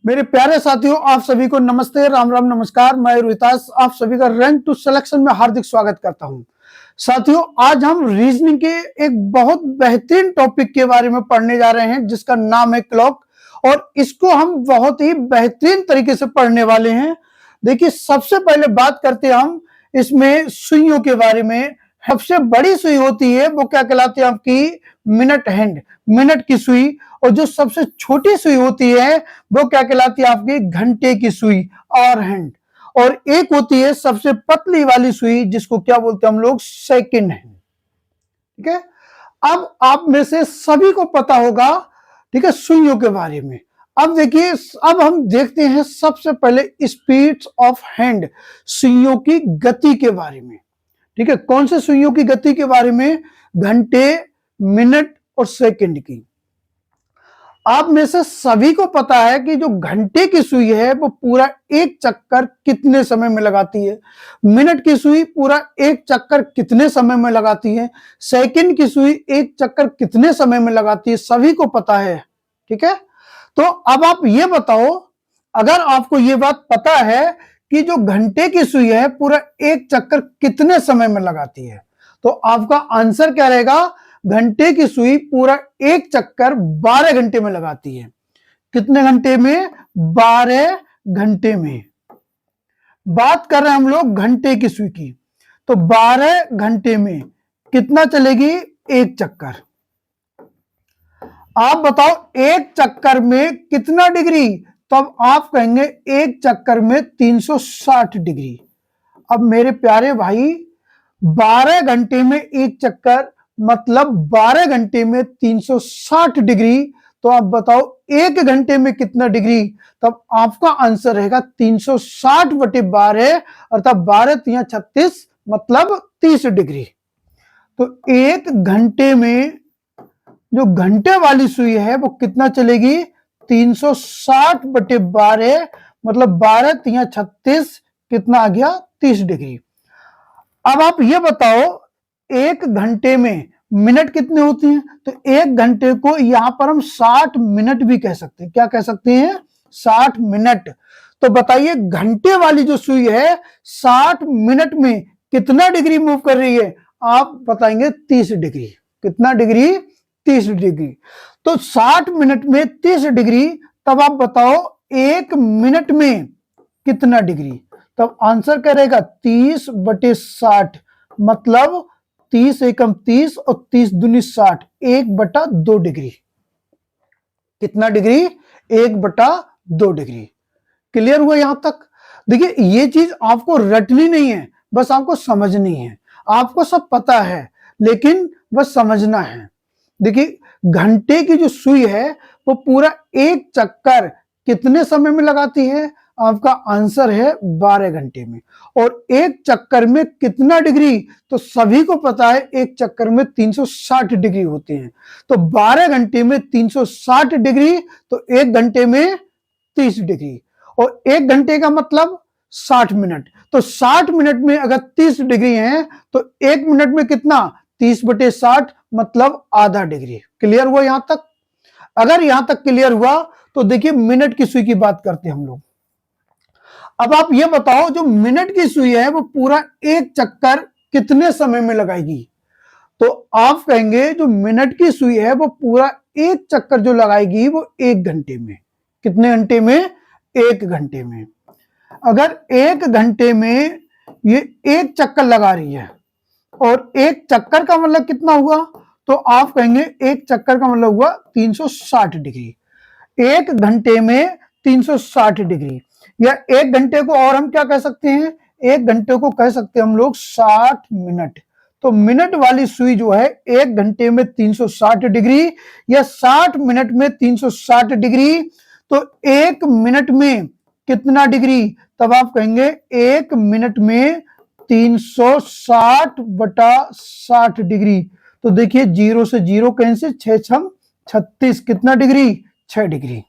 मेरे प्यारे साथियों, आप सभी को नमस्ते, राम राम, नमस्कार। मैं रोहितास आप सभी का रैंक टू सिलेक्शन में हार्दिक स्वागत करता हूं। साथियों, आज हम रीजनिंग के एक बहुत बेहतरीन टॉपिक के बारे में पढ़ने जा रहे हैं जिसका नाम है क्लॉक, और इसको हम बहुत ही बेहतरीन तरीके से पढ़ने वाले हैं। देखिए, सबसे पहले बात करते हैं हम इसमें सुइयों के बारे में। सबसे बड़ी सुई होती है वो क्या कहलाती है? आपकी मिनट हैंड, मिनट की सुई। और जो सबसे छोटी सुई होती है वो क्या कहलाती है? आपकी घंटे की सुई, आवर हैंड। और एक होती है सबसे पतली वाली सुई जिसको क्या बोलते हैं हम लोग? Second hand. ठीक है, अब आप में से सभी को पता होगा, ठीक है, सुइयों के बारे में। अब देखिए, अब हम देखते हैं सबसे पहले स्पीड्स ऑफ हैंड, सुइयों की गति के बारे में। ठीक है, कौन से सुइयों की गति के बारे में? घंटे, मिनट और सेकंड की। आप में से सभी को पता है कि जो घंटे की सुई है वो पूरा एक चक्कर कितने समय में लगाती है, मिनट की सुई पूरा एक चक्कर कितने समय में लगाती है, सेकंड की सुई एक चक्कर कितने समय में लगाती है, सभी को पता है। ठीक है, तो अब आप ये बताओ, अगर आपको ये बात पता है कि जो घंटे की सुई है पूरा एक चक्कर कितने समय में लगाती है, तो आपका आंसर क्या रहेगा? घंटे की सुई पूरा एक चक्कर 12 घंटे में लगाती है। कितने घंटे में? 12 घंटे में। बात कर रहे हैं हम लोग घंटे की सुई की, तो 12 घंटे में कितना चलेगी? एक चक्कर। आप बताओ एक चक्कर में कितना डिग्री? तो अब आप कहेंगे एक चक्कर में 360 डिग्री। अब मेरे प्यारे भाई, 12 घंटे में एक चक्कर मतलब 12 घंटे में 360 डिग्री। तो आप बताओ एक घंटे में कितना डिग्री? तब आपका आंसर रहेगा 360 बटे 12, अर्थात 12 3 36 मतलब 30 डिग्री। तो एक घंटे में जो घंटे वाली सुई है वो कितना चलेगी? 360 बटे 12 मतलब 12 3 36 कितना आ गया? 30 डिग्री। अब आप ये बताओ, एक घंटे में मिनट कितने होती हैं? तो एक घंटे को यहां पर हम 60 मिनट भी कह सकते हैं। क्या कह सकते हैं? 60 मिनट। तो बताइए, घंटे वाली जो सुई है 60 मिनट में कितना डिग्री मूव कर रही है? आप बताएंगे 30 डिग्री। कितना डिग्री? 30 डिग्री। तो 60 मिनट में 30 डिग्री, तब आप बताओ एक मिनट में कितना डिग्री? तब आंसर क्या रहेगा? 30 बटे 60 मतलब 30 एकम 30 और 30 दूनी 60, 1/2 डिग्री। कितना डिग्री? 1/2 डिग्री। क्लियर हुआ यहां तक? देखिए, ये चीज आपको रटनी नहीं है, बस आपको समझनी है। आपको सब पता है लेकिन बस समझना है। देखिए, घंटे की जो सुई है वो पूरा एक चक्कर कितने समय में लगाती है? आपका आंसर है 12 घंटे में। और एक चक्कर में कितना डिग्री? तो सभी को पता है एक चक्कर में 360 डिग्री होते हैं। तो 12 घंटे में 360 डिग्री, तो एक घंटे में 30 डिग्री। और एक घंटे का मतलब 60 मिनट। तो 60 मिनट में अगर 30 डिग्री है तो एक मिनट में कितना? 30 बटे 60 मतलब आधा डिग्री। क्लियर हुआ यहां तक? अगर यहां तक क्लियर हुआ तो देखिए, मिनट की सुई की बात करते हैं हम लोग। अब आप ये बताओ, जो मिनट की सुई है वो पूरा एक चक्कर कितने समय में लगाएगी? तो आप कहेंगे जो मिनट की सुई है वो पूरा एक चक्कर जो लगाएगी वो 1 घंटे में। कितने घंटे में? 1 घंटे में। अगर 1 घंटे में ये एक चक्कर लगा रही है, और एक चक्कर का मतलब कितना हुआ? तो आप कहेंगे एक चक्कर का मतलब हुआ 360 डिग्री। 1 घंटे में 360 डिग्री, या 1 घंटे को और हम क्या कह सकते हैं? 1 घंटे को कह सकते हैं हम लोग 60 मिनट। तो मिनट वाली सुई जो है 1 घंटे में 360 डिग्री या 60 मिनट में 360 डिग्री। तो 1 मिनट में कितना डिग्री? तब आप कहेंगे 1 मिनट में 360 बटा 60 डिग्री। तो देखिए, 0 से 0 कैंसिल, 6 6 36 कितना डिग्री? 6 डिग्री।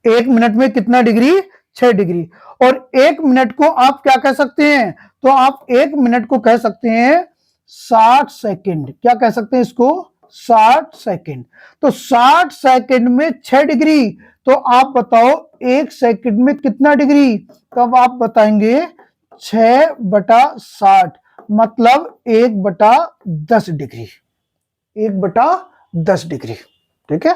1 मिनट में कितना डिग्री? 6 डिग्री। और 1 मिनट को आप क्या कह सकते हैं? तो आप 1 मिनट को कह सकते हैं 60 सेकंड। क्या कह सकते हैं इसको? 60 सेकंड। तो 60 सेकंड में 6 डिग्री, तो आप बताओ 1 सेकंड में कितना डिग्री? तब आप बताएंगे 6/60, मतलब 1/10 डिग्री, 1/10 डिग्री। ठीक है।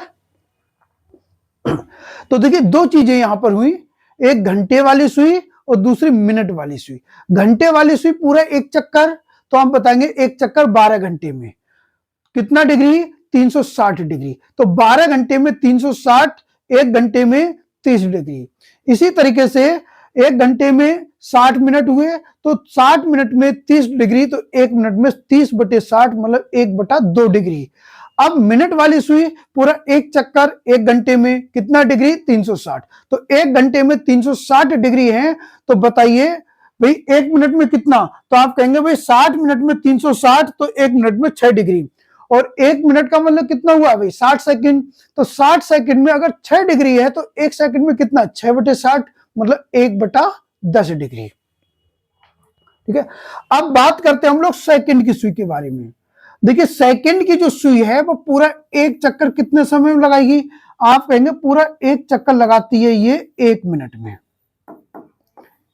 तो देखिए दो चीजें यहां पर हुई, एक घंटे वाली सुई और दूसरी मिनट वाली सुई। घंटे वाली सुई पूरा एक चक्कर, तो हम बताएंगे एक चक्कर 12 घंटे में कितना डिग्री? 360 डिग्री। तो 12 घंटे में 360, एक घंटे में 30 डिग्री। इसी तरीके से एक घंटे में 60 मिनट हुए, तो 60 मिनट में 30 डिग्री, तो एक मिनट में 30/60, मतलब 1/2 डिग्री। अब मिनट वाली सुई पूरा एक चक्कर एक घंटे में कितना डिग्री? 360। तो एक घंटे में 360 डिग्री है, तो बताइए भाई एक मिनट में कितना? तो आप कहेंगे भाई 60 मिनट में 360, तो एक मिनट में 6 डिग्री। और एक मिनट का मतलब कितना हुआ भाई? 60 सेकंड। तो 60 सेकंड में अगर 6 डिग्री है, तो एक सेकंड में कितना? 6/60, मतलब 1/10 डिग्री। ठीक है। अब बात करते हैं हम लोग सेकंड की सुई के बारे में। देखिए सेकंड की जो सुई है वो पूरा एक चक्कर कितने समय में लगाएगी? आप कहेंगे पूरा एक चक्कर लगाती है ये 1 मिनट में।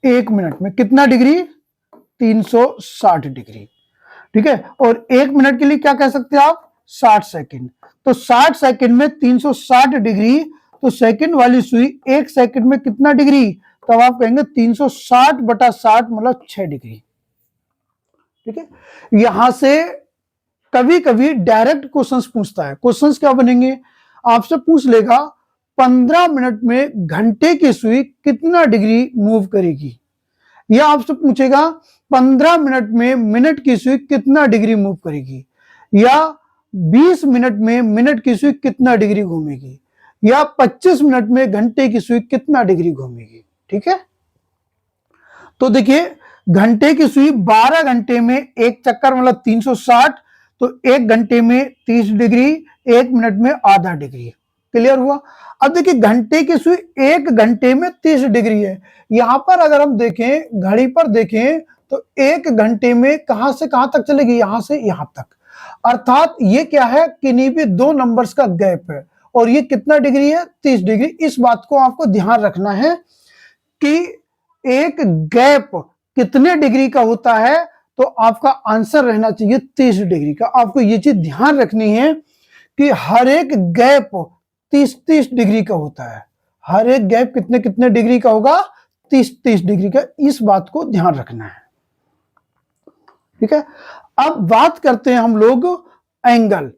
1 मिनट में कितना डिग्री? 360 डिग्री। ठीक है। और 1 मिनट के लिए क्या कह सकते हैं आप? 60 सेकंड। तो 60 सेकंड में 360 डिग्री, तो सेकंड वाली सुई एक सेकंड में कितना डिग्री? तब आप कहेंगे 360/60, मतलब 6 डिग्री। ठीक है। यहां से कभी कभी डायरेक्ट क्वेश्चंस पूछता है। क्वेश्चंस क्या बनेंगे? आपसे पूछ लेगा 15 मिनट में घंटे की सुई कितना डिग्री मूव करेगी, या आपसे पूछेगा 15 मिनट में मिनट की सुई कितना डिग्री मूव करेगी, या 20 मिनट में मिनट की सुई कितना डिग्री घूमेगी, या 25 मिनट में घंटे की सुई कितना डिग्री घूमेगी। ठीक है। तो देखिए घंटे की सुई 12 घंटे में एक चक्कर, मतलब 360, तो एक घंटे में 30 डिग्री, एक मिनट में आधा डिग्री। क्लियर हुआ? अब देखिए घंटे की सुई एक घंटे में 30 डिग्री है। यहां पर अगर हम देखें, घड़ी पर देखें, तो एक घंटे में कहां से कहां तक चलेगी? यहां से यहां तक। अर्थात ये क्या है? किन्हीं भी दो नंबर्स का गैप है, और ये कितना डिग्री है? 30 डिग्री। इस बात को आपको ध्यान रखना है कि एक गैप कितने डिग्री का होता है, तो आपका आंसर रहना चाहिए 30 डिग्री का। आपको ये चीज ध्यान रखनी है कि हर एक गैप 30-30 डिग्री का होता है। हर एक गैप कितने कितने डिग्री का होगा? 30-30 डिग्री का। इस बात को ध्यान रखना है। ठीक है। अब बात करते हैं हम लोग एंगल।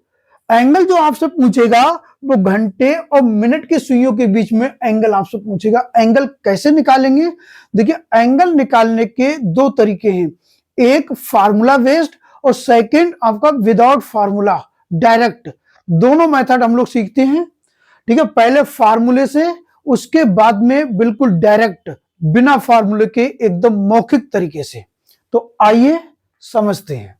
एंगल जो आपसे पूछेगा वो घंटे और मिनट की सुइयों के बीच में एंगल आपसे पूछेगा। एंगल कैसे निकालेंगे? देखिए एंगल निकालने के दो तरीके हैं, एक फार्मूला बेस्ड और सेकंड आपका विदाउट फार्मूला, डायरेक्ट। दोनों मेथड हम लोग सीखते हैं। ठीक है। पहले फार्मूले से, उसके बाद में बिल्कुल डायरेक्ट, बिना फार्मूले के, एकदम मौखिक तरीके से। तो आइए समझते हैं।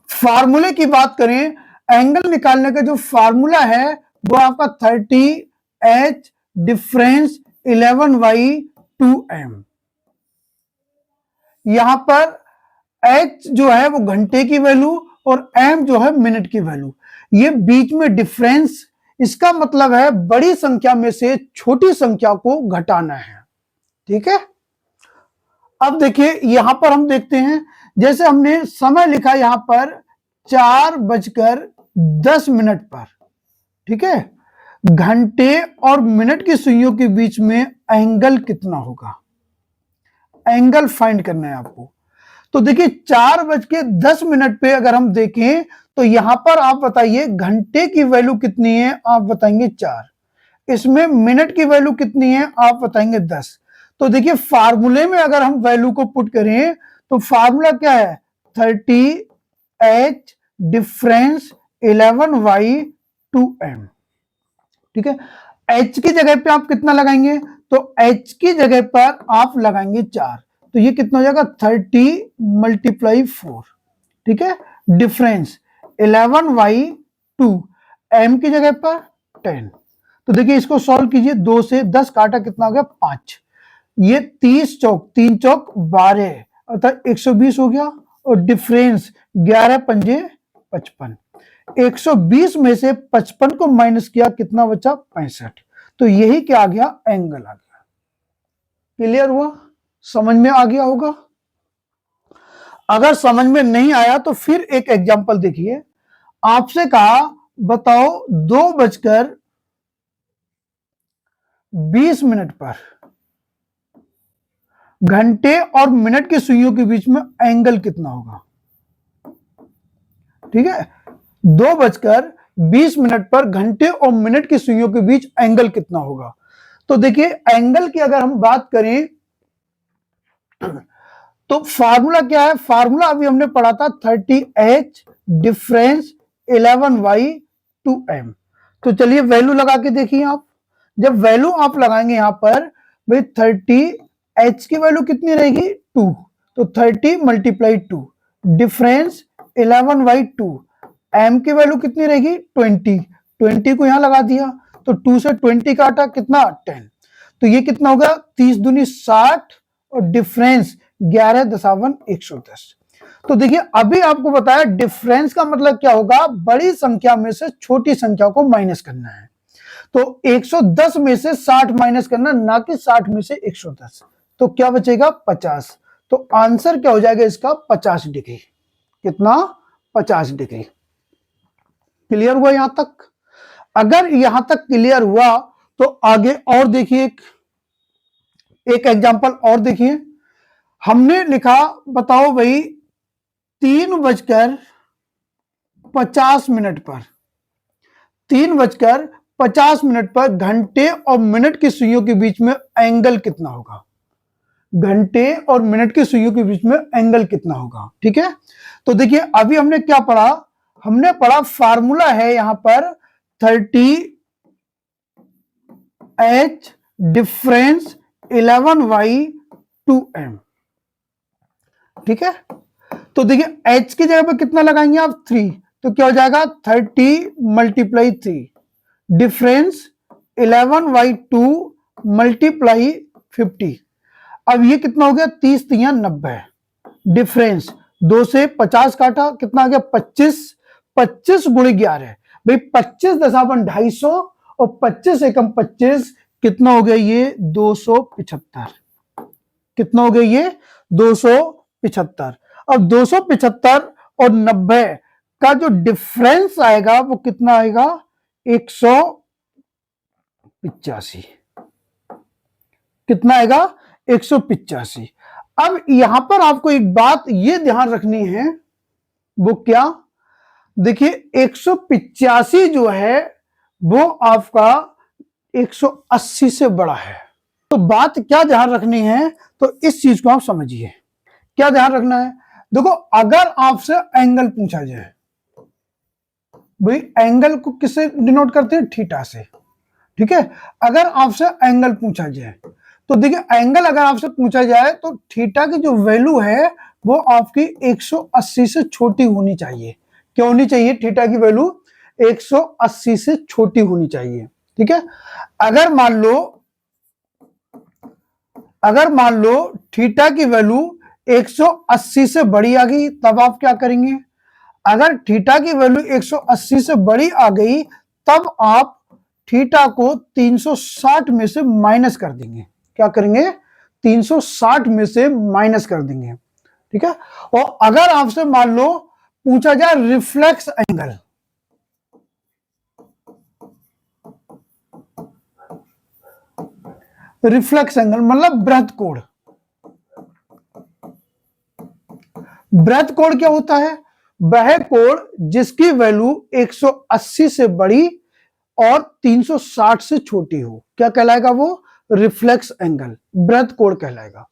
फार्मूले की बात करें, एंगल निकालने का जो फार्मूला है वो आपका 30h डिफरेंस 11/2m। यहां पर h जो है वो घंटे की वैल्यू और m जो है मिनट की वैल्यू। ये बीच में डिफरेंस, इसका मतलब है बड़ी संख्या में से छोटी संख्या को घटाना है। ठीक है। अब देखिए यहां पर हम देखते हैं, जैसे हमने समय लिखा यहां पर 4:10 पर। ठीक है। घंटे और मिनट की सुइयों के बीच में एंगल कितना होगा? एंगल फाइंड करना है आपको। तो देखिए 4:10 पे अगर हम देखें, तो यहां पर आप बताइए घंटे की वैल्यू कितनी है? आप बताएंगे 4। इसमें मिनट की वैल्यू कितनी है? आप बताएंगे 10। तो देखिए फार्मूले में अगर हम वैल्यू को पुट करें, तो फार्मूला क्या है? 30h difference 11/2m। ठीक है। h की जगह पे आप कितना लगाएंगे? तो h की जगह पर आप लगाएंगे 4। तो ये कितना हो जाएगा? 30 × 4। ठीक है। डिफरेंस 11/2, m की जगह पर 10। तो देखिए इसको सॉल्व कीजिए, 2 से 10 काटा कितना हो गया? 5। ये 30 चौक 3 चौक 12, अर्थात 120 हो गया। और डिफरेंस 11 पंजे 55। 120 में से 55 को माइनस किया, कितना बचा? 65। तो यही क्या आ गया, एंगल आ गया। क्लियर हुआ, समझ में आ गया होगा। अगर समझ में नहीं आया तो फिर एक एग्जांपल देखिए। आपसे कहा बताओ 2:20 पर घंटे और मिनट की सुइयों के बीच में एंगल कितना होगा। ठीक है, 2:20 पर घंटे और मिनट की सुइयों के बीच एंगल कितना होगा। तो देखिए एंगल की अगर हम बात करें तो फार्मूला क्या है, फार्मूला अभी हमने पढ़ा था 30h डिफरेंस 11y/2m। तो चलिए वैल्यू लगा के देखिए आप। जब वैल्यू आप लगाएंगे यहां पर भाई 30h की वैल्यू कितनी रहेगी 2, तो 30 × 2 डिफरेंस 11y/2, m की वैल्यू कितनी रहेगी 20 को यहां लगा दिया तो 2 से 20 काटा कितना 10, तो ये कितना होगा 30 दूनी 60 और डिफरेंस 11.110। तो देखिए अभी आपको बताया डिफरेंस का मतलब क्या होगा, बड़ी संख्या में से छोटी संख्या को माइनस करना है। तो 110 में से 60 माइनस करना, ना कि 60 में से 110, तो क्या बचेगा 50। तो आंसर क्या हो जाएगा इसका 50 डिग्री। कितना 50 डिग्री। क्लियर हुआ यहां तक। अगर यहां तक क्लियर हुआ तो आगे और देखिए, एक एग्जांपल और देखिए। हमने लिखा बताओ भाई 3:50 पर 3:50 पर घंटे और मिनट की सुइयों के बीच में एंगल कितना होगा। घंटे और मिनट की सुइयों के बीच में एंगल कितना होगा। ठीक है, तो देखिए अभी हमने क्या पढ़ा, हमने पढ़ा फार्मूला है यहां पर 30h डिफरेंस 11y/2m। ठीक है, तो देखिए h की जगह पे कितना लगाएंगे आप 3, तो क्या हो जाएगा 30 × 3 डिफरेंस 11y/2 × 50। अब ये कितना हो गया 30 × 3 = 90 डिफरेंस 2 से 50 काटा कितना आ गया 25, 25 × 11 भाई 25 दशावन 250 और 25 एकम 25 कितना हो गया ये 275। कितना हो गया ये 275। अब 275 और 90 का जो डिफरेंस आएगा वो कितना आएगा 185। कितना आएगा 185। अब यहां पर आपको एक बात ये ध्यान रखनी है, वो क्या, देखिए 185 जो है वो आपका 180 से बड़ा है। तो बात क्या ध्यान रखनी है, तो इस चीज को आप समझिए। क्या ध्यान रखना है, देखो अगर आपसे एंगल पूछा जाए, भाई एंगल को किससे डिनोट करते हैं थीटा से। ठीक है, अगर आपसे एंगल पूछा जाए तो देखिए एंगल अगर आपसे पूछा जाए तो थीटा की जो वैल्यू है वो आपकी 180 से छोटी होनी चाहिए। क्या होनी चाहिए, थीटा की वैल्यू 180 से छोटी होनी चाहिए। ठीक है, अगर मान लो थीटा की वैल्यू 180 से बड़ी आ गई तब आप क्या करेंगे, अगर थीटा की वैल्यू 180 से बड़ी आ गई तब आप थीटा को 360 में से माइनस कर देंगे। क्या करेंगे 360 में से माइनस कर देंगे। ठीक है, और अगर आपसे मान लो पूछा जाए रिफ्लेक्स एंगल, रिफ्लेक्स एंगल मतलब बृहत कोण। बृहत कोण क्या होता है, वह कोण जिसकी वैल्यू 180 से बड़ी और 360 से छोटी हो, क्या कहलाएगा वो रिफ्लेक्स एंगल, बृहत कोण कहलाएगा।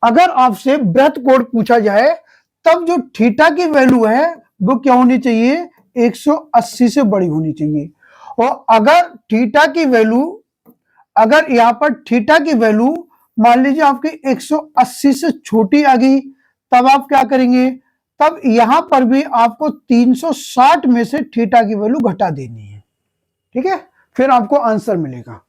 अगर आपसे बृहत कोण पूछा जाए तब जो थीटा की वैल्यू है वो क्या होनी चाहिए 180 से बड़ी होनी चाहिए। और अगर थीटा की वैल्यू, अगर यहां पर थीटा की वैल्यू मान लीजिए आपकी 180 से छोटी आ गई तब आप क्या करेंगे, तब यहां पर भी आपको 360 में से थीटा की वैल्यू घटा देनी है। ठीक है, फिर आपको आंसर मिलेगा।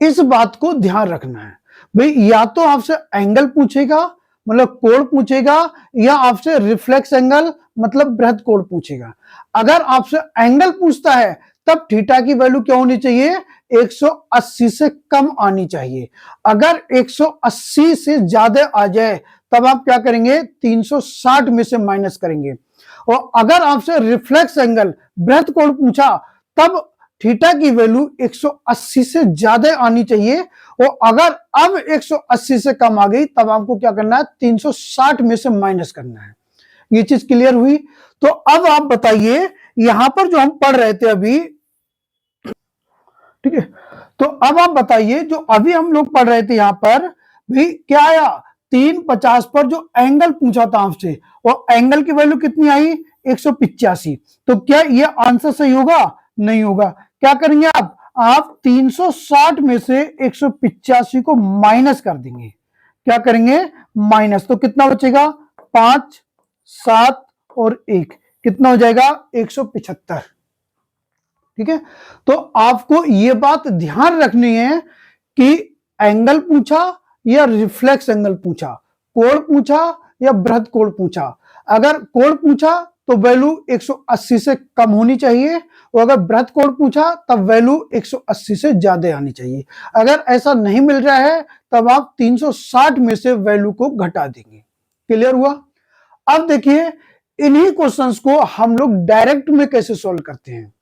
इस बात को ध्यान रखना है भाई, या तो आपसे एंगल पूछेगा मतलब कोण पूछेगा, या आपसे रिफ्लेक्स एंगल मतलब बृहत कोण पूछेगा। अगर आपसे एंगल पूछता है तब थीटा की वैल्यू क्या होनी चाहिए, 180 से कम आनी चाहिए। अगर 180 से ज्यादा आ जाए तब आप क्या करेंगे, 360 में से माइनस करेंगे। और अगर आपसे रिफ्लेक्स एंगल बृहत कोण पूछा तब थीटा की वैल्यू 180 से ज्यादा आनी चाहिए। और अगर अब 180 से कम आ गई तब आपको क्या करना है, 360 में से माइनस करना है। ये चीज क्लियर हुई। तो अब आप बताइए, यहां पर जो हम पढ़ रहे थे अभी, ठीक है, तो अब आप बताइए जो अभी हम लोग पढ़ रहे थे यहां पर भी क्या आया, 350 पर जो एंगल पूछा था आपसे, और एंगल की वैल्यू कितनी आई, 185। तो क्या ये आंसर सही होगा, नहीं होगा। क्या करेंगे आप 360 में से 185 को माइनस कर देंगे। क्या करेंगे, माइनस। तो कितना बचेगा, 5, 7 और 1, कितना हो जाएगा, 175। ठीक है। तो आपको यह बात ध्यान रखनी है कि एंगल पूछा या रिफ्लेक्स एंगल पूछा, कोण पूछा या बृहद कोण पूछा। अगर कोण पूछा तो वैल्यू 180 से कम होनी चाहिए, और अगर बृहद कोण पूछा तब वैल्यू 180 से ज्यादा आनी चाहिए। अगर ऐसा नहीं मिल रहा है तब आप 360 में से वैल्यू को घटा देंगे। क्लियर हुआ। अब देखिए इन्हीं क्वेश्चंस को हम लोग डायरेक्ट में कैसे सॉल्व करते हैं।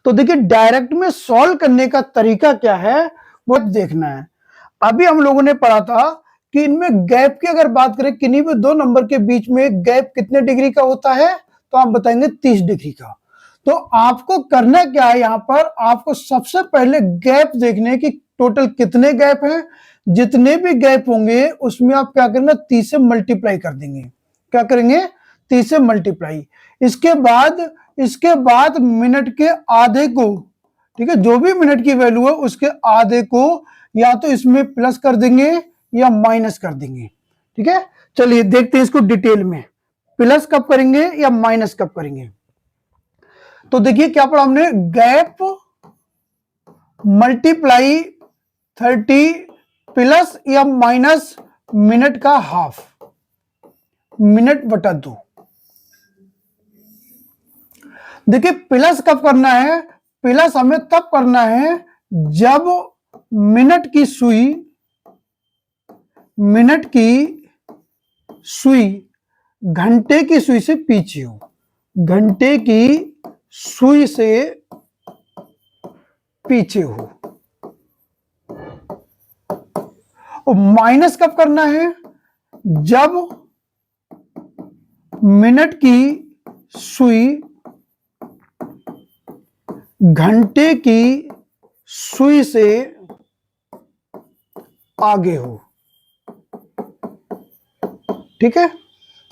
तो देखिए डायरेक्ट में सॉल्व करने का तरीका क्या है वो देखना है। अभी हम लोगों ने पढ़ा था कि इनमें गैप की अगर बात करें, किन्हीं भी दो नंबर के बीच में गैप कितने डिग्री का होता है, तो आप बताएंगे 30 डिग्री का। तो आपको करना क्या है, यहां पर आपको सबसे पहले गैप देखने की टोटल कितने गैप हैं। जितने भी गैप होंगे उसमें आप क्या करेंगे, 30 से मल्टीप्लाई कर देंगे। क्या करेंगे, 30 से मल्टीप्लाई। इसके बाद मिनट के आधे को, ठीक है, जो भी मिनट की वैल्यू है उसके आधे को या तो इसमें प्लस कर देंगे या माइनस कर देंगे। ठीक है, चलिए देखते हैं इसको डिटेल में, प्लस कब करेंगे या माइनस कब करेंगे। तो देखिए क्या पढ़ा हमने, गैप मल्टीप्लाई 30 प्लस या माइनस मिनट का हाफ, मिनट बटा 2। देखिए प्लस कब करना है, प्लस हमें तब करना है जब मिनट की सुई घंटे की सुई से पीछे हो, घंटे की सुई से पीछे हो। और माइनस कब करना है, जब मिनट की सुई घंटे की सुई से आगे हो। ठीक है,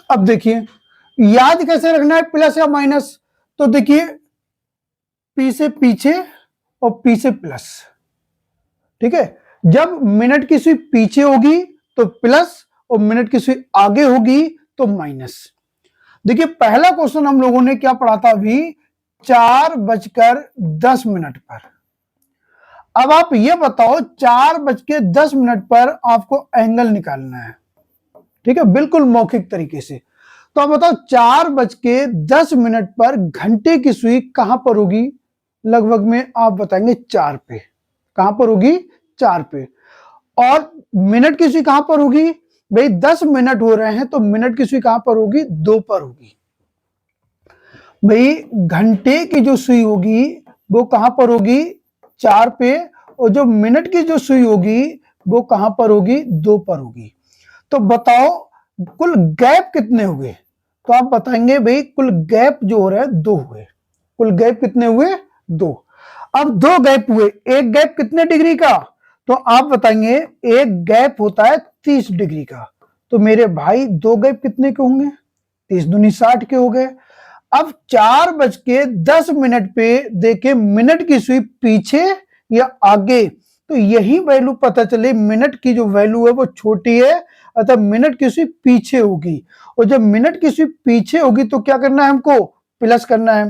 अब देखिए याद कैसे रखना है प्लस या माइनस। तो देखिए पी से पीछे और पी से प्लस। ठीक है, जब मिनट की सुई पीछे होगी तो प्लस और मिनट की सुई आगे होगी तो माइनस। देखिए पहला क्वेश्चन हम लोगों ने क्या पढ़ा था अभी, 4:10 पर। अब आप ये बताओ 4:10 पर आपको एंगल निकालना है। ठीक है, बिल्कुल मौखिक तरीके से। तो आप बताओ 4:10 पर घंटे की सुई कहां पर होगी, लगभग में आप बताएंगे 4 पे। कहां पर होगी, 4 पे। और मिनट की सुई कहां पर होगी, भाई 10 मिनट हो रहे हैं तो मिनट की सुई कहां पर होगी, 2 पर होगी। भाई घंटे की जो सुई होगी वो कहां पर होगी, 4 पे। और जो मिनट की जो सुई होगी वो कहां पर होगी, 2 पर होगी। तो बताओ कुल गैप कितने हुए। तो आप बताएंगे भाई कुल गैप जो हो रहा है 2 हुए। कुल गैप कितने हुए, 2। अब 2 गैप हुए, एक गैप कितने डिग्री का, तो आप बताएंगे एक गैप होता है 30 डिग्री का। तो मेरे भाई 2 गैप कितने के होंगे, 30 दूनी 60 के हो गए। अब 4:10 पे देखे मिनट की सुई पीछे या आगे, तो यही वैल्यू पता चले मिनट की जो वैल्यू है वो छोटी है, अतः मिनट की सुई पीछे होगी। और जब मिनट की सुई पीछे होगी तो क्या करना है, हमको प्लस करना है।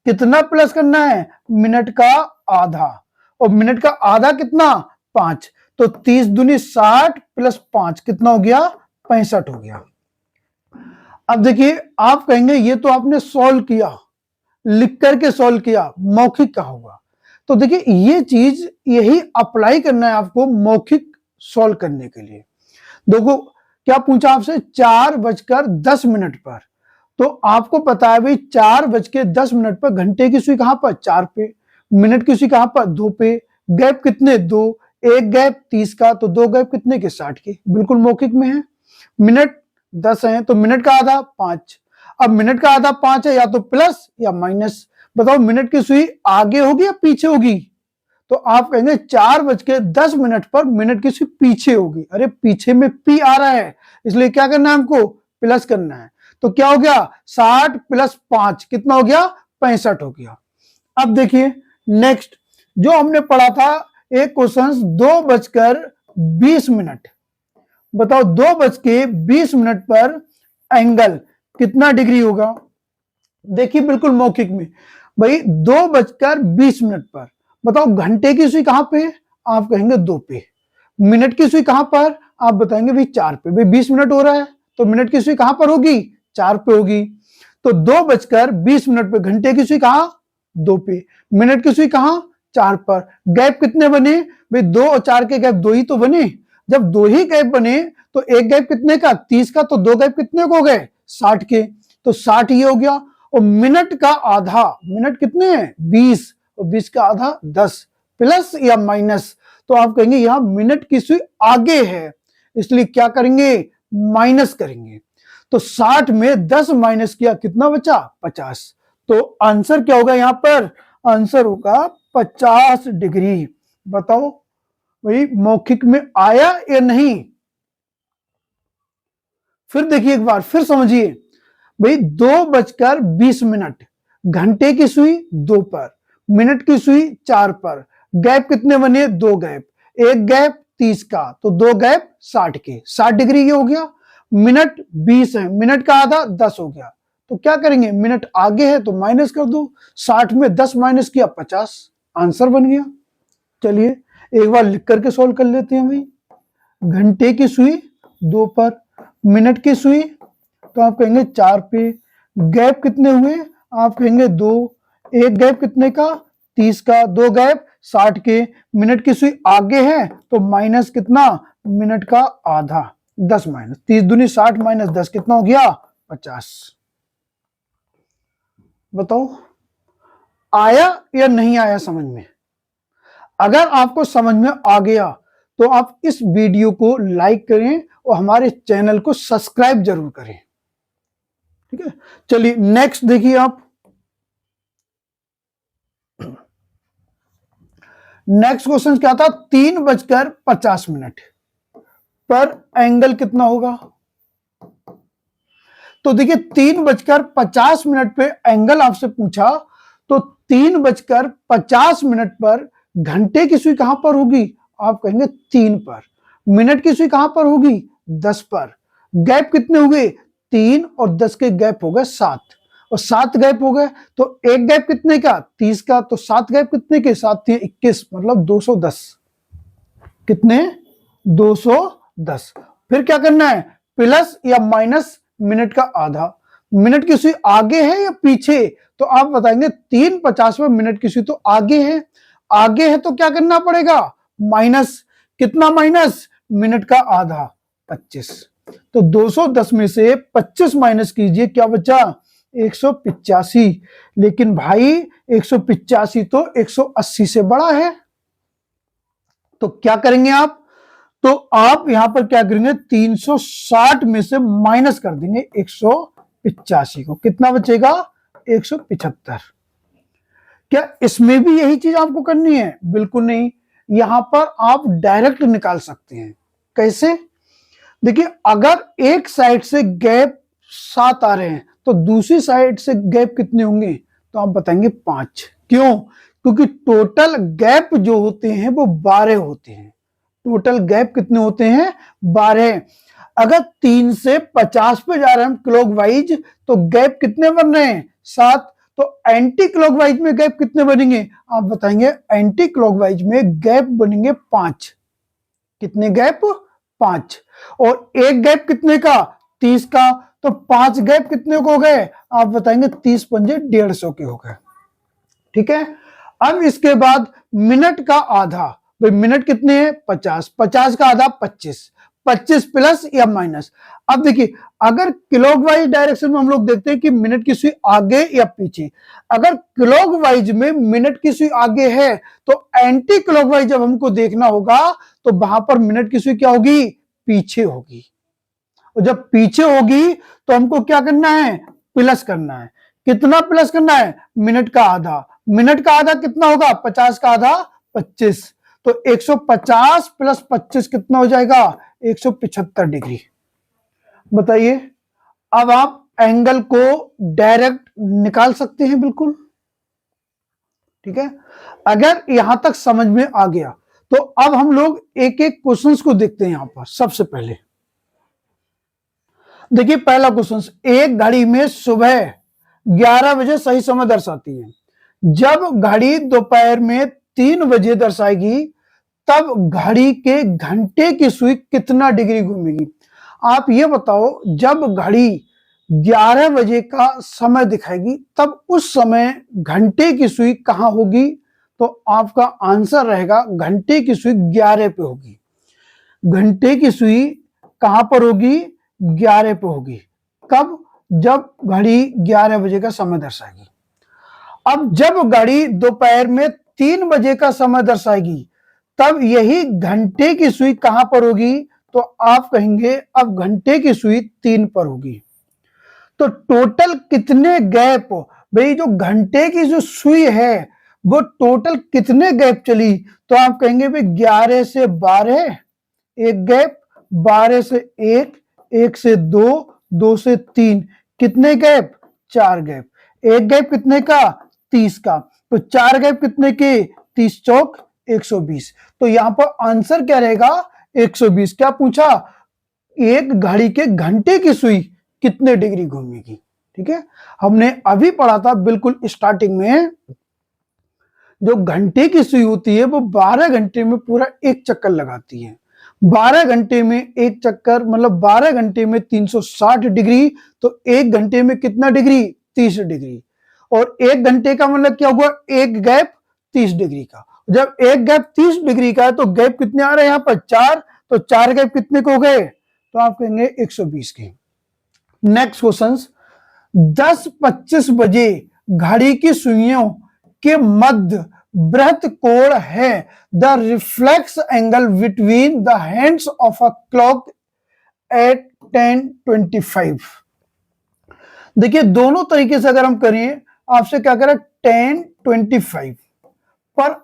कितना प्लस करना है, मिनट का आधा। और मिनट का आधा कितना, 5। तो 30 दूनी 60 प्लस 5 कितना हो गया, 65 हो गया। अब देखिए आप कहेंगे ये तो आपने सॉल्व किया, लिख करके सॉल्व किया, मौखिक का होगा। तो देखिए ये चीज यही अप्लाई करना है आपको मौखिक सॉल्व करने के लिए। देखो क्या पूछा आपसे, 4:10 पर, तो आपको पता है भाई 4:10 पर घंटे की सुई कहां पर, 4 पे, मिनट की सुई कहां पर, 2 पे, गैप कितने, 2, एक गैप 30 का, तो 2 गैप कितने के, 60 के, बिल्कुल मौखिक में है। मिनट 10 है तो मिनट का आधा 5। अब मिनट का आधा 5 है, या तो प्लस या माइनस, बताओ मिनट की सुई आगे होगी या पीछे होगी, तो आप कहेंगे 4:10 पर मिनट की सुई पीछे होगी। अरे पीछे में पी आ रहा है, इसलिए क्या करना है हमको, प्लस करना है। तो क्या हो गया, 60 + 5 कितना हो गया, 65 हो गया। अब देखिए नेक्स्ट जो हमने पढ़ा था, एक क्वेश्चन 2:20, बताओ 2:20 पर एंगल कितना डिग्री होगा। देखिए बिल्कुल मौखिक में भाई 2:20 पर, बताओ घंटे की सुई कहां पे है, आप कहेंगे 2 पे, मिनट की सुई कहां पर, आप बताएंगे भाई 4 पे, भाई 20 मिनट हो रहा है तो मिनट की सुई कहां पर होगी, 4 पे होगी। तो 2:20 पर घंटे की सुई कहां, 2 पे, मिनट की सुई कहां, 4 पर, गैप कितने बने भाई, 2 और 4 के गैप 2 ही तो बने। जब 2 ही गैप बने तो एक गैप कितने का, 30 का, तो 2 गैप कितने को हो गए, 60 के, तो 60 ये हो गया। और मिनट का आधा, मिनट कितने हैं 20, और 20 का आधा 10, प्लस या माइनस, तो आप कहेंगे यहां मिनट की सुई आगे है, इसलिए क्या करेंगे, माइनस करेंगे। तो 60 में 10 माइनस किया, कितना बचा, 50। तो आंसर क्या होगा यहां पर, आंसर होगा 50 डिग्री। बताओ भाई मौखिक में आया या नहीं। फिर देखिए एक बार फिर समझिए भाई, 2:20, घंटे की सुई 2 पर, मिनट की सुई 4 पर, गैप कितने बने, 2 गैप, एक गैप 30 का, तो 2 गैप 60 के, 60 डिग्री ये हो गया। मिनट 20 है, मिनट का आधा 10 हो गया, तो क्या करेंगे, मिनट आगे है तो माइनस कर दो, 60 में 10 माइनस किया, 50, आंसर बन गया। चलिए एक बार लिख करके सोल्व कर लेते हैं भाई। घंटे की सुई 2 पर, मिनट की सुई तो आप कहेंगे 4 पे, गैप कितने हुए, आप कहेंगे 2, एक गैप कितने का, 30 का, 2 गैप 60 के, मिनट की सुई आगे है तो माइनस कितना, मिनट का आधा, 10 माइनस 30 दूनी 60 माइनस 10 कितना हो गया, 50। बताओ आया या नहीं आया समझ में। अगर आपको समझ में आ गया तो आप इस वीडियो को लाइक करें और हमारे चैनल को सब्सक्राइब जरूर करें, ठीक है। चलिए नेक्स्ट देखिए आप, नेक्स्ट क्वेश्चन क्या था, 3:50 पर एंगल कितना होगा। तो देखिए 3:50 पे एंगल आपसे पूछा, तो 3:50 पर घंटे की सुई कहां पर होगी, आप कहेंगे 3 पर, मिनट की सुई कहां पर होगी, 10 पर, गैप कितने हो गए, 3 और 10 के गैप हो गए 7, और 7 गैप हो गए, तो एक गैप कितने का, 30 का, तो 7 गैप कितने के, 7 थे 21, मतलब 210, कितने, 210। फिर क्या करना है, प्लस या माइनस मिनट का आधा, मिनट की सुई आगे है या पीछे, तो आप बताएंगे 3:50 में मिनट की सुई तो आगे है, आगे है तो क्या करना पड़ेगा, माइनस, कितना माइनस, मिनट का आधा 25, तो 210 में से 25 माइनस कीजिए, क्या बचा, 185। लेकिन भाई 185 तो 180 से बड़ा है, तो क्या करेंगे आप, तो आप यहां पर क्या करेंगे, 360 में से माइनस कर देंगे 185 को, कितना बचेगा, 175। क्या इसमें भी यही चीज आपको करनी है, बिल्कुल नहीं, यहां पर आप डायरेक्ट निकाल सकते हैं। कैसे, देखिए अगर एक साइड से गैप 7 आ रहे हैं तो दूसरी साइड से गैप कितने होंगे, तो आप बताएंगे 5। क्यों, क्योंकि टोटल गैप जो होते हैं वो 12 होते हैं, टोटल गैप कितने होते हैं, 12। अगर 3 से 50 पे जा रहे हैं क्लॉकवाइज तो गैप कितने बन रहे हैं, 7, तो एंटी क्लॉकवाइज में गैप कितने बनेंगे, आप बताएंगे एंटी क्लॉकवाइज में गैप बनेंगे 5, कितने गैप, 5, और एक गैप कितने का, 30 का, तो 5 गैप कितने को हो गए? आप बताएंगे 30 पंजे 150 के हो गए। ठीक है, अब इसके बाद मिनट का आधा, भाई मिनट कितने हैं? 50, 50 का आधा 25, 25 प्लस या माइनस। अब देखिए, अगर क्लॉकवाइज डायरेक्शन में हम लोग देखते हैं कि मिनट की सुई आगे या पीछे, अगर क्लॉकवाइज में मिनट की सुई आगे है तो एंटी क्लॉकवाइज जब हमको देखना होगा तो वहां पर मिनट की सुई क्या होगी? पीछे होगी। और जब पीछे होगी तो हमको क्या करना है? प्लस करना है। कितना प्लस करना है? मिनट का आधा। मिनट का आधा कितना होगा? 50 का आधा 25, तो 150 प्लस 25 कितना हो जाएगा? 175 डिग्री। बताइए, अब आप एंगल को डायरेक्ट निकाल सकते हैं बिल्कुल। ठीक है, अगर यहां तक समझ में आ गया तो अब हम लोग एक एक क्वेश्चंस को देखते हैं। यहां पर सबसे पहले देखिए, पहला क्वेश्चन, एक घड़ी में सुबह 11 बजे सही समय दर्शाती है। जब घड़ी दोपहर में 3 बजे दर्शाएगी तब घड़ी के घंटे की सुई कितना डिग्री घूमेगी? आप ये बताओ, जब घड़ी 11 बजे का समय दिखाएगी तब उस समय घंटे की सुई कहां होगी? तो आपका आंसर रहेगा घंटे की सुई 11 पे होगी। घंटे की सुई कहां पर होगी? 11 पे होगी। कब? जब घड़ी 11 बजे का समय दर्शाएगी। अब जब घड़ी दोपहर में 3 बजे का समय दर्शाएगी तब यही घंटे की सुई कहां पर होगी? तो आप कहेंगे अब घंटे की सुई 3 पर होगी। तो टोटल कितने गैप, भाई जो घंटे की जो सुई है वो टोटल कितने गैप चली? तो आप कहेंगे भाई 11 से 12 एक गैप, 12 से 1, 1 से 2, 2 से 3, कितने गैप? 4 गैप। एक गैप कितने का? 30 का। तो 4 गैप कितने के? 30 चौक 120। तो यहां पर आंसर क्या रहेगा? 120। क्या पूछा? एक घड़ी के घंटे की सुई कितने डिग्री घूमेगी। ठीक है, हमने अभी पढ़ा था बिल्कुल स्टार्टिंग में, जो घंटे की सुई होती है वो 12 घंटे में पूरा एक चक्कर लगाती है। 12 घंटे में एक चक्कर मतलब 12 घंटे में 360 डिग्री, तो एक घंटे में कितना डिग्री? 30 डिग्री। और एक घंटे का मतलब क्या हुआ? एक गैप 30 डिग्री का। जब एक गैप 30 डिग्री का है तो गैप कितने आ रहे हैं यहां पर? 4। तो 4 गैप कितने को हो गए? तो आप कहेंगे 120 के। नेक्स्ट क्वेश्चन, 10:25 बजे घड़ी की सुइयों के मध्य बृहत कोण है। The reflex angle between the hands of a clock at 10:25। देखिए, दोनों तरीके से अगर हम करें, आपसे क्या करें? 10:25 पर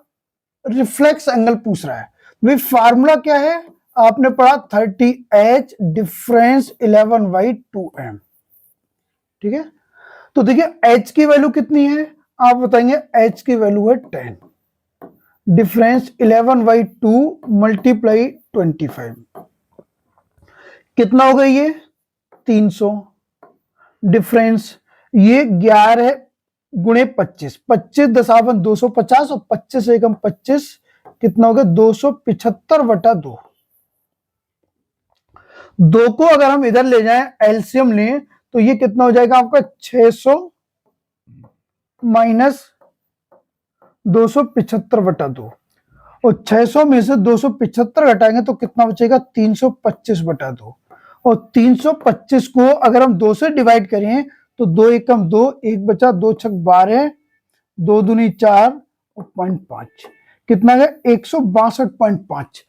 रिफ्लेक्स एंगल पूछ रहा है। वे फार्मूला क्या है? आपने पढ़ा 30H डिफरेंस 11/2m। ठीक है, तो देखिए H की वैल्यू कितनी है? आप बताएंगे H की वैल्यू है 10, डिफरेंस 11/2 मल्टीप्लाई 25, कितना हो गई ये? 300। डिफरेंस ये 11 गुणे 25, 25 दशावन 250 और 25 एकम 25, कितना हो गया? 275/2। दो को अगर हम इधर ले जाएं, एलसीएम लें, तो ये कितना हो जाएगा आपका? 600 माइनस 275/2, और 600 में से 275 घटाएंगे तो कितना बचेगा? 325/2। और 325 को अगर हम 2 से डिवाइड करें तो 2 एकम 2, 1 बचा, 2 छक 12, 2 दूनी 4 और 0.5, कितना है? 162.5।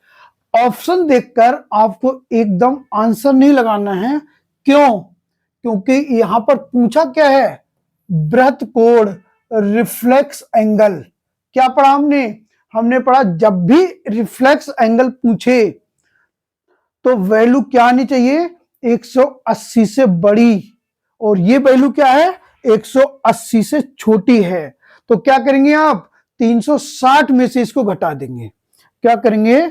ऑप्शन देखकर आपको एकदम आंसर नहीं लगाना है। क्यों? क्योंकि यहां पर पूछा क्या है? बृहत कोण, रिफ्लेक्स एंगल। क्या पढ़ा हमने? हमने पढ़ा जब भी रिफ्लेक्स एंगल पूछे तो वैल्यू क्या आनी चाहिए? 180 से बड़ी, और ये वैल्यू क्या है? 180 से छोटी है। तो क्या करेंगे आप? 360 में से इसको घटा देंगे। क्या करेंगे?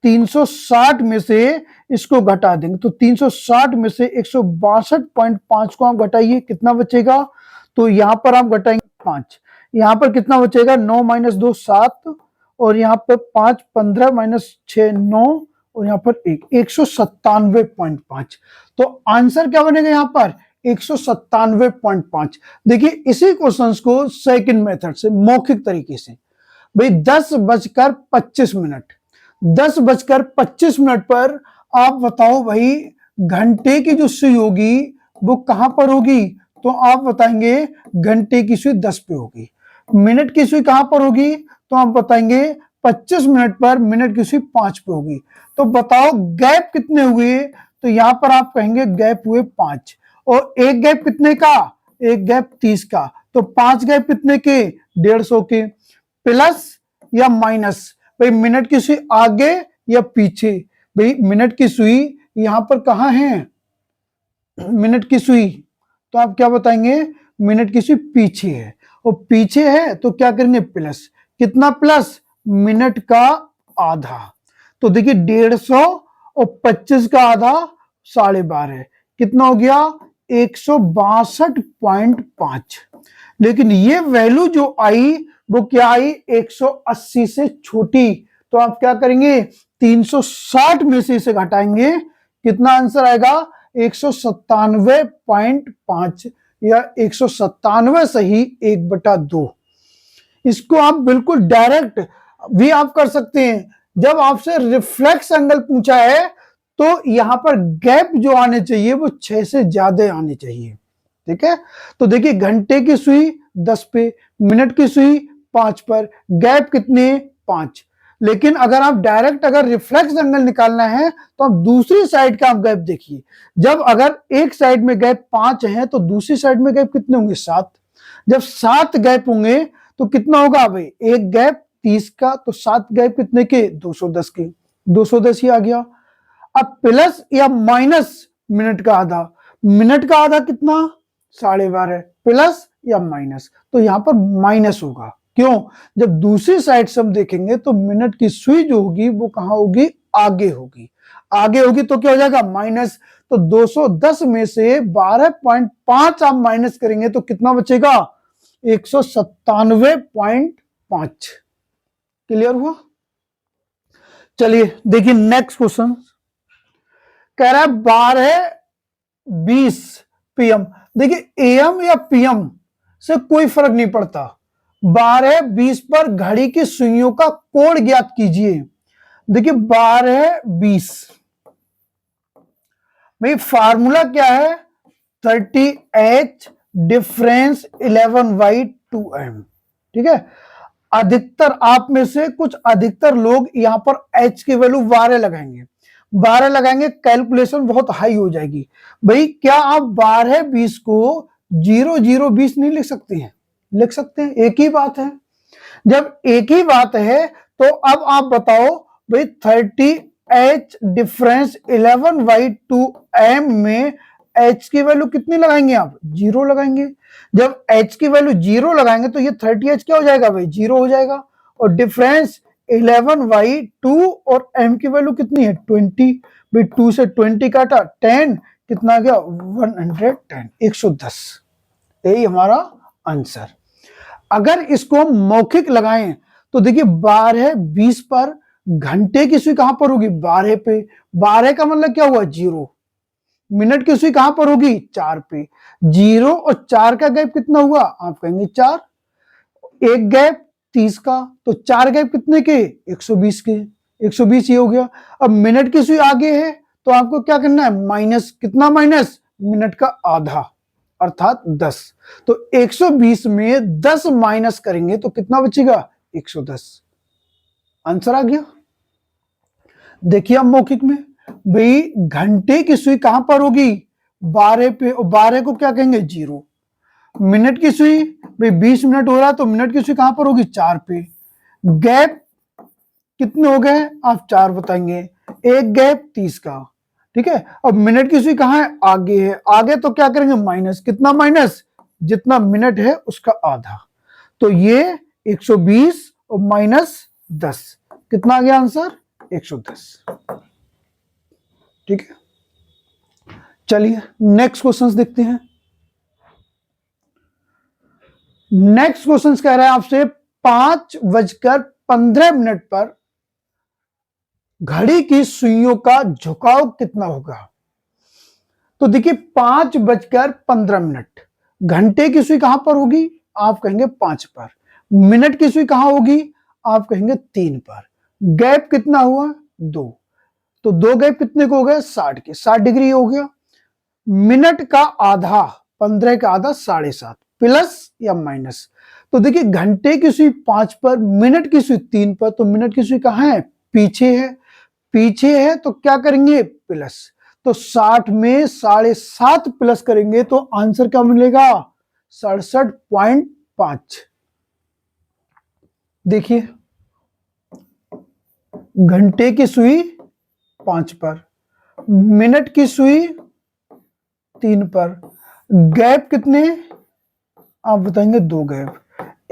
360 में से इसको घटा देंगे। तो 360 में से 162.5 को आप घटाइए, कितना बचेगा? तो यहां पर आप घटाएंगे 5, यहां पर कितना बचेगा? 9 माइनस 2 7, और यहां पर 5 15 माइनस 6 9, और यहां पर 1 197.5। तो आंसर क्या बनेगा यहां पर? 197.5। देखिए इसी क्वेश्चंस को सेकंड मेथड से मौखिक तरीके से, भाई 10:25 10:25 पर आप बताओ भाई घंटे की जो सुई होगी वो कहां पर होगी, तो आप बताएंगे घंटे की सुई 10 पे होगी। मिनट की सुई कहां पर होगी, तो आप बताएंगे 25 मिनट पर मिनट की सुई 5 पे होगी। तो बताओ गैप कितने हुए, तो यहां पर आप कहेंगे गैप हुए 5। और एक गैप कितने का, एक गैप 30 का, तो 5 गैप कितने के, 150 के। प्लस या माइनस, भाई मिनट की सुई आगे या पीछे, भाई मिनट की सुई यहां पर कहां है, मिनट की सुई, तो आप क्या बताएंगे मिनट की सुई पीछे है, और पीछे है तो क्या करेंगे प्लस। कितना प्लस, मिनट का आधा। तो देखिए 150 और 25 का आधा 12.5, कितना हो गया 162.5। लेकिन ये वैल्यू जो आई वो क्या आई, 180 से छोटी। तो आप क्या करेंगे 360 में से इसे घटाएंगे, कितना आंसर आएगा 197.5 या 197 सही 1/2। इसको आप बिल्कुल डायरेक्ट भी आप कर सकते हैं। जब आपसे रिफ्लेक्स एंगल पूछा है तो यहां पर गैप जो आने चाहिए वो 6 से ज्यादा आने चाहिए, ठीक है। तो देखिए घंटे की सुई 10 पे, मिनट की सुई 5 पर, गैप कितने 5। लेकिन अगर आप डायरेक्ट अगर रिफ्लेक्स एंगल निकालना है तो आप दूसरी साइड का आप गैप देखिए। जब अगर एक साइड में गैप 5 है तो दूसरी साइड में गैप कितने होंगे 7। जब 7 गैप होंगे तो कितना होगा भाई, एक गैप 30 का, तो 7 गैप कितने के 210 के, 210 ही आ गया। अब प्लस या माइनस मिनट का आधा, मिनट का आधा कितना 12.5, प्लस या माइनस, तो यहां पर माइनस होगा। क्यों, जब दूसरी साइड से हम देखेंगे तो मिनट की सुई जो होगी वो कहां होगी, आगे होगी, आगे होगी, तो क्या हो जाएगा माइनस। तो 210 में से 12.5 आप माइनस करेंगे तो कितना बचेगा 197.5। क्लियर हुआ। चलिए देखिए नेक्स्ट क्वेश्चन कह रहा है 12:20 PM। देखिए एएम या पीएम से कोई फर्क नहीं पड़ता। 12:20 पर घड़ी की सुइयों का कोण ज्ञात कीजिए। देखिए 12:20 भाई फार्मूला क्या है, 30H डिफरेंस 11/2m, ठीक है। अधिकतर आप में से कुछ अधिकतर लोग यहां पर h की वैल्यू 12 लगाएंगे, 12 लगाएंगे, कैलकुलेशन बहुत हाई हो जाएगी। भाई क्या आप 12:20 को 0020 नहीं लिख सकते हैं, लिख सकते हैं, एक ही बात है। जब एक ही बात है तो अब आप बताओ भाई 30H डिफरेंस 11/2m में h की वैल्यू कितनी लगाएंगे आप, 0 लगाएंगे। जब h की वैल्यू 0 लगाएंगे तो ये 30H क्या हो जाएगा भाई, 0 हो जाएगा। और डिफरेंस 11/2 और m की वैल्यू कितनी है 20, भाई 2 से 20 काटा 10, कितना आ गया 110, 110। यही हमारा आंसर। अगर इसको हम मौखिक लगाएं तो देखिए 12:20 पर घंटे की सुई कहां पर होगी, 12 पे, 12 का मतलब क्या हुआ 0। मिनट की सुई कहां पर होगी 4 पे, 0 और 4 का गैप कितना हुआ, आप कहेंगे 4। एक गैप 30 का, तो 4 गैप कितने के 120 के, 120 ये हो गया। अब मिनट की सुई आगे है तो आपको क्या करना है माइनस, कितना माइनस, मिनट का आधा अर्थात 10। तो 120 में 10 माइनस करेंगे तो कितना बचेगा 110। आंसर आ गया। देखिए अब मौखिक में भाई घंटे की सुई कहां पर होगी 12 पे, और 12 को क्या कहेंगे 0। मिनट की सुई भाई 20 मिनट हो रहा तो मिनट की सुई कहां पर होगी 4 पे। गैप कितने हो गए आप 4 बताएंगे, एक गैप 30 का, ठीक है। अब मिनट की सुई कहां है, आगे है, आगे तो क्या करेंगे माइनस, कितना माइनस, जितना मिनट है उसका आधा। तो ये 120 और माइनस 10, कितना आ गया आंसर 110, ठीक है। चलिए नेक्स्ट क्वेश्चंस देखते हैं। नेक्स्ट क्वेश्चन कह रहा है आपसे 5:15 पर घड़ी की सुइयों का झुकाव कितना होगा। तो देखिए 5:15, घंटे की सुई कहां पर होगी, आप कहेंगे 5 पर। मिनट की सुई कहां होगी, आप कहेंगे 3 पर। गैप कितना हुआ, 2, तो 2 गैप कितने को हो गए, 60 के, 60 डिग्री हो गया। मिनट का आधा, 15 का आधा 7.5, प्लस या माइनस। तो देखिए घंटे की सुई 5 पर, मिनट की सुई 3 पर, तो मिनट की सुई कहां है, पीछे है, पीछे है तो क्या करेंगे, प्लस। तो 60 में 7.5 प्लस करेंगे तो आंसर क्या मिलेगा, 67.5। देखिए घंटे की सुई 5 पर, मिनट की सुई 3 पर, गैप कितने, आप बताएंगे 2 गैप,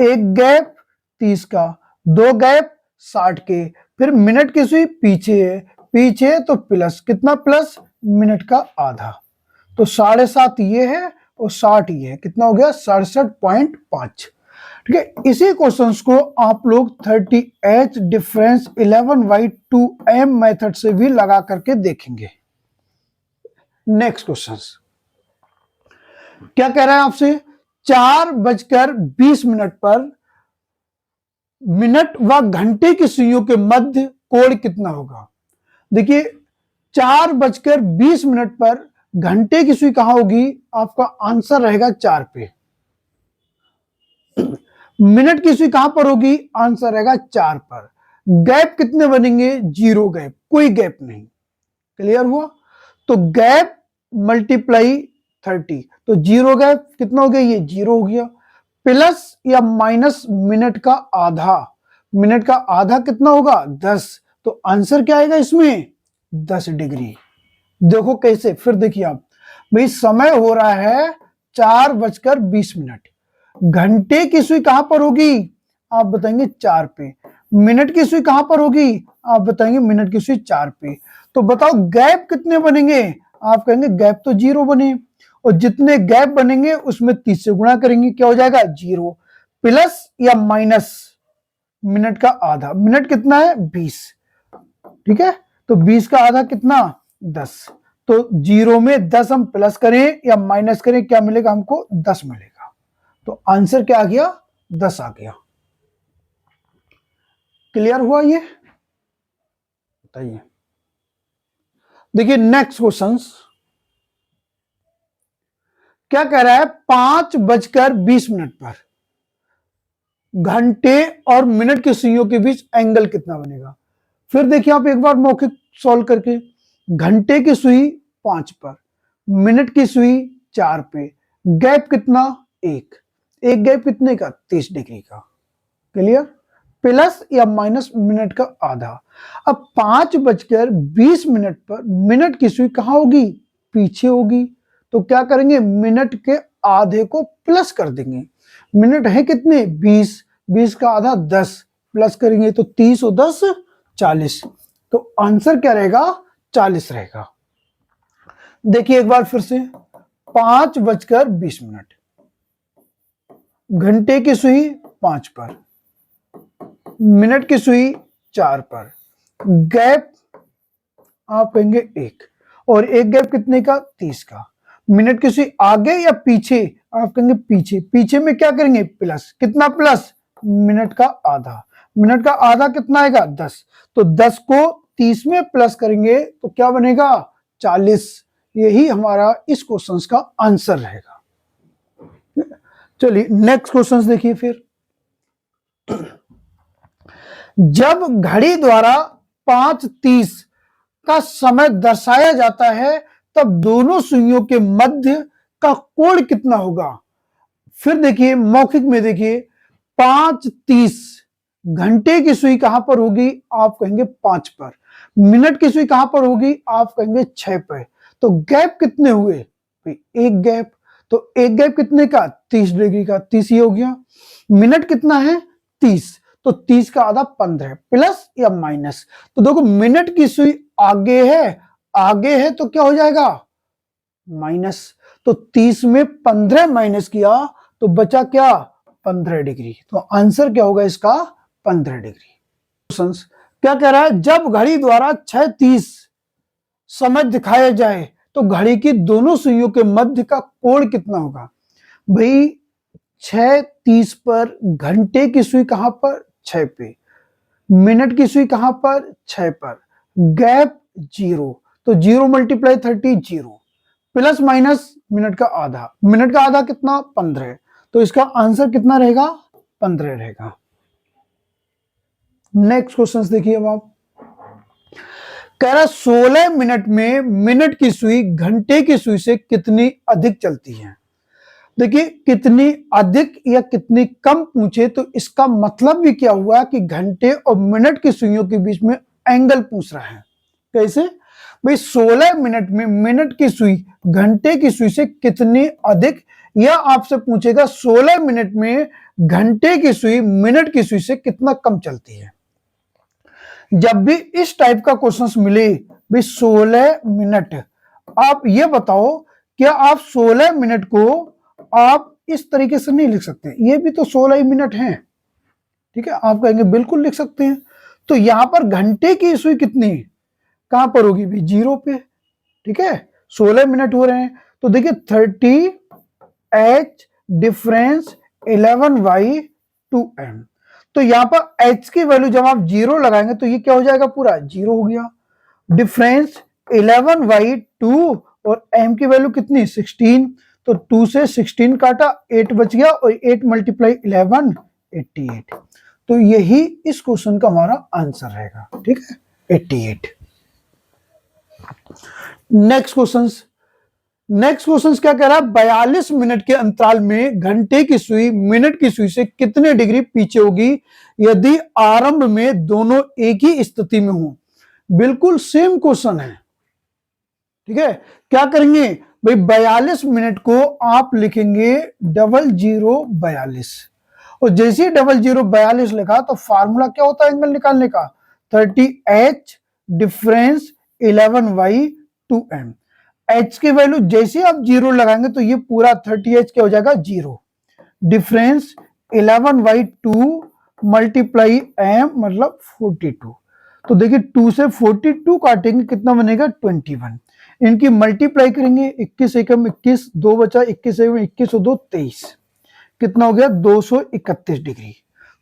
एक गैप 30 का, 2 गैप 60 के, फिर मिनट की सुई पीछे है, पीछे तो प्लस, कितना प्लस, मिनट का आधा। तो 7.5 ये है और 60 ये है, कितना हो गया 67.5। ठीक है, इसी क्वेश्चंस को आप लोग 30H डिफरेंस 11/2m मेथड से भी लगा करके देखेंगे। नेक्स्ट क्वेश्चन क्या कह रहा है आपसे, 4:20 पर मिनट व घंटे की सुइयों के मध्य कोण कितना होगा। देखिए 4:20 पर घंटे की सुई कहां होगी, आपका आंसर रहेगा 4 पे। मिनट की सुई कहां पर होगी, आंसर रहेगा 4 पर। गैप कितने बनेंगे, 0 गैप, कोई गैप नहीं। क्लियर हुआ, तो गैप मल्टीप्लाई 30, तो 0 गैप कितना हो गया, ये 0 हो गया, प्लस या माइनस मिनट का आधा, मिनट का आधा कितना होगा 10, तो आंसर क्या आएगा इसमें 10 डिग्री। देखो कैसे, फिर देखिए आप, भाई समय हो रहा है 4:20, घंटे की सुई कहां पर होगी, आप बताएंगे 4 पे, मिनट की सुई कहां पर होगी, आप बताएंगे मिनट की सुई 4 पे। तो बताओ गैप कितने बनेंगे, आप कहेंगे गैप तो 0 बने, और जितने गैप बनेंगे उसमें 30 से गुणा करेंगे, क्या हो जाएगा 0, प्लस या माइनस मिनट का आधा, मिनट कितना है 20, ठीक है, तो 20 का आधा कितना 10, तो 0 में 10 हम प्लस करें या माइनस करें, क्या मिलेगा हमको 10 मिलेगा, तो आंसर क्या आ गया 10 आ गया। क्लियर हुआ ये, बताइए। देखिए नेक्स्ट क्वेश्चन क्या कह रहा है, 5:20 पर घंटे और मिनट की सुइयों के बीच एंगल कितना बनेगा। फिर देखिए आप एक बार मौखिक सॉल्व करके, घंटे की सुई 5 पर, मिनट की सुई 4 पे, गैप कितना, एक गैप कितने का 30 डिग्री का। क्लियर, प्लस या माइनस मिनट का आधा। अब 5:20 पर मिनट की सुई कहां होगी, पीछे होगी, तो क्या करेंगे मिनट के आधे को प्लस कर देंगे, मिनट है कितने 20, 20 का आधा 10, प्लस करेंगे तो 30 और 10 40, तो आंसर क्या रहेगा 40 रहेगा। देखिए एक बार फिर से, 5:20, घंटे की सुई 5 पर, मिनट की सुई 4 पर, गैप आप कहेंगे 1, और एक गैप कितने का 30 का, मिनट की सुई आगे या पीछे, आप कहेंगे पीछे, पीछे में क्या करेंगे प्लस, कितना प्लस, मिनट का आधा, मिनट का आधा कितना आएगा 10, तो 10 को 30 में प्लस करेंगे तो क्या बनेगा 40। यही हमारा इस क्वेश्चन का आंसर रहेगा। चलिए नेक्स्ट क्वेश्चन देखिए फिर, जब घड़ी द्वारा 5:30 का समय दर्शाया जाता है तब दोनों सुइयों के मध्य का कोण कितना होगा। फिर देखिए मौखिक में देखिए, 5:30 घंटे की सुई कहां पर होगी, आप कहेंगे 5 पर, मिनट की सुई कहां पर होगी, आप कहेंगे 6 पर, तो गैप कितने हुए, एक गैप, तो एक गैप कितने का 30 डिग्री का, 30 ही हो गया, मिनट कितना है 30, तो 30 का आधा 15, प्लस या माइनस, तो देखो मिनट की सुई आगे है तो क्या हो जाएगा माइनस, तो 30 में 15 माइनस किया तो बचा क्या 15 डिग्री, तो आंसर क्या होगा इसका 15 डिग्री। क्या कह रहा है, जब घड़ी द्वारा 6:30 समय दिखाया जाए तो घड़ी की दोनों सुइयों के मध्य का कोण कितना होगा? भाई 6:30 पर घंटे की सुई कहां पर? 6 पे। मिनट की सुई कहां पर? 6 पर। गैप 0, तो 0 × 30 0, प्लस माइनस मिनट का आधा। मिनट का आधा कितना? 15। तो इसका आंसर कितना रहेगा? 15 रहेगा। नेक्स्ट क्वेश्चन देखिए अब आप, कह रहा 16 मिनट में मिनट की सुई घंटे की सुई से कितनी अधिक चलती है। देखिए कितनी अधिक या कितनी कम पूछे तो इसका मतलब भी क्या हुआ कि घंटे और मिनट की सुइयों के बीच में एंगल पूछ रहा है। कैसे भाई? 16 मिनट में मिनट की सुई घंटे की सुई से कितनी अधिक, या आपसे पूछेगा 16 मिनट में घंटे की सुई मिनट की सुई से कितना कम चलती है। जब भी इस टाइप का क्वेश्चन मिले भाई 16 मिनट, आप ये बताओ क्या आप 16 मिनट को आप इस तरीके से नहीं लिख सकते? ये भी तो 16 ही मिनट हैं, ठीक है। आप कहेंगे बिल्कुल लिख सकते हैं। तो यहां पर घंटे की सुई कितनी कहां पर होगी भाई? 0 पे, ठीक है। 16 मिनट हो रहे हैं तो देखिए 30h डिफरेंस 11/2m। तो यहां पर h की वैल्यू जब आप 0 लगाएंगे तो ये क्या हो जाएगा? पूरा 0 हो गया। डिफरेंस 11/2 और m की वैल्यू कितनी? 16। तो 2 से 16 काटा, 8 बच गया, और 8 × 11 88। तो यही इस क्वेश्चन का हमारा आंसर रहेगा, ठीक है, 88। नेक्स्ट क्वेश्चन क्या कह रहा है? 42 मिनट के अंतराल में घंटे की सुई मिनट की सुई से कितने डिग्री पीछे होगी यदि आरंभ में दोनों एक ही स्थिति में हो? बिल्कुल सेम क्वेश्चन है, ठीक है। क्या करेंगे भाई? 42 मिनट को आप लिखेंगे 0042, और जैसे ही 0042 लिखा तो फार्मूला क्या होता है एंगल निकालने का? 30h difference 11/2m। h की वैल्यू जैसे आप 0 लगाएंगे तो ये पूरा 30h क्या हो जाएगा? 0। डिफरेंस 11/2 मल्टीप्लाई m मतलब 42। तो देखिए 2 से 42 काटेंगे, कितना बनेगा? 21। इनकी मल्टीप्लाई करेंगे, 21 एकम 21, 2 बचा, 21 एकम 21 और 2 23, कितना हो गया? 231 डिग्री।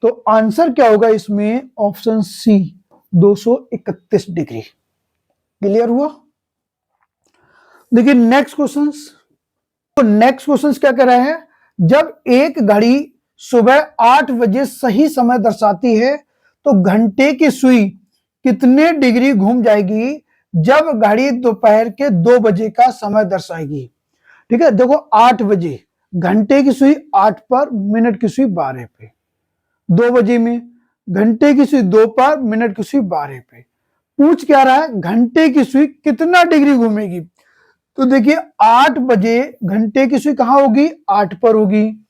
तो आंसर क्या होगा इसमें? Option C, 231 degree. क्लियर हुआ? देखिए नेक्स्ट क्वेश्चन, तो नेक्स्ट क्वेश्चन क्या कह रहा है? जब एक घड़ी सुबह 8 बजे सही समय दर्शाती है तो घंटे की सुई कितने डिग्री घूम जाएगी जब घड़ी दोपहर के 2 बजे का समय दर्शाएगी? ठीक है, देखो 8 बजे घंटे की सुई 8 पर, मिनट की सुई 12 पे। 2 बजे में घंटे की सुई 2 पर, मिनट की सुई 12 पे। पूछ क्या रहा है? घंटे की सुई कितना डिग्री घूमेगी? तो देखिए 8 बजे घंटे की सुई कहां होगी? 8 पर होगी,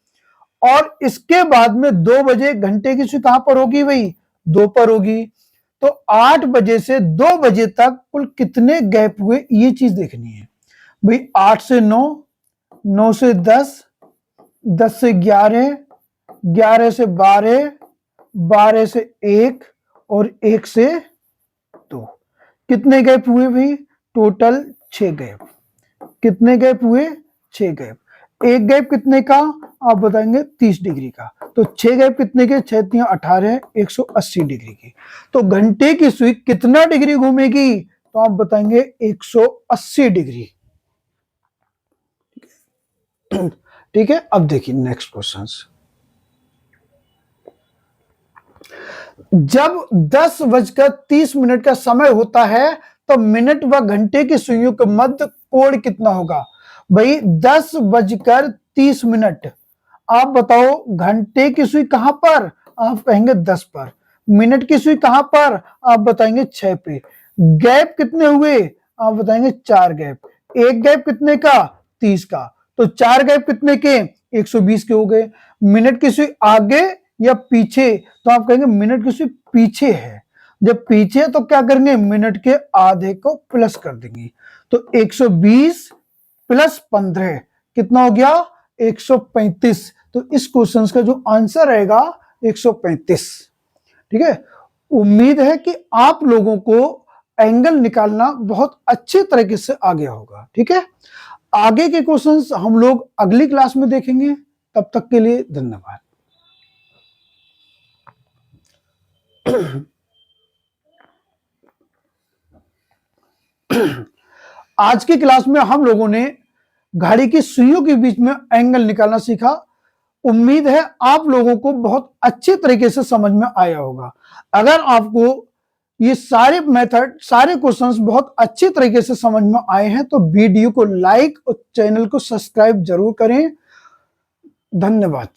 और इसके बाद में 2 बजे घंटे की सुई कहां पर होगी? भाई 2 पर होगी। तो 8 बजे से 2 बजे तक कुल कितने गैप हुए ये चीज देखनी है भाई। 8 से 9, 9 से 10, 10 से 11, 11 से 12, 12 से 1 और 1 से 2। कितने गैप हुए भाई? Total 6 gap. कितने गैप हुए? 6 गैप। एक गैप कितने का आप बताएंगे? 30 डिग्री का। तो 6 गैप कितने के? 6 × 18, 180 डिग्री की। तो घंटे की सुई कितना डिग्री घूमेगी? तो आप बताएंगे 180 डिग्री। ठीक है, अब देखिए नेक्स्ट क्वेश्चन। जब 10:30 का समय होता है तो मिनट व घंटे की सुइयों के मध्य कोण कितना होगा? भाई 10:30। आप बताओ घंटे की सुई कहां पर? आप कहेंगे 10 पर। मिनट की सुई कहां पर? आप बताएंगे 6 पे। गैप कितने हुए? आप बताएंगे 4 गैप। एक गैप कितने का? 30 का। तो 4 गैप कितने के? 120 के हो गए। मिनट की सुई आगे या पीछे? तो आप कहेंगे मिनट की सुई पीछे है। जब पीछे है तो क्या करेंगे? मिनट के आधे को प्लस कर देंगे। तो 120 + 15 कितना हो गया? 135। तो इस क्वेश्चन का जो आंसर रहेगा 135। ठीक है, उम्मीद है कि आप लोगों को एंगल निकालना बहुत अच्छे तरीके से आ गया होगा। ठीक है, आगे के क्वेश्चंस हम लोग अगली क्लास में देखेंगे। तब तक के लिए धन्यवाद। आज की क्लास में हम लोगों ने घड़ी की सुइयों के बीच में एंगल निकालना सीखा। उम्मीद है आप लोगों को बहुत अच्छे तरीके से समझ में आया होगा। अगर आपको ये सारे मेथड, सारे क्वेश्चंस बहुत अच्छे तरीके से समझ में आए हैं तो वीडियो को लाइक और चैनल को सब्सक्राइब जरूर करें। धन्यवाद।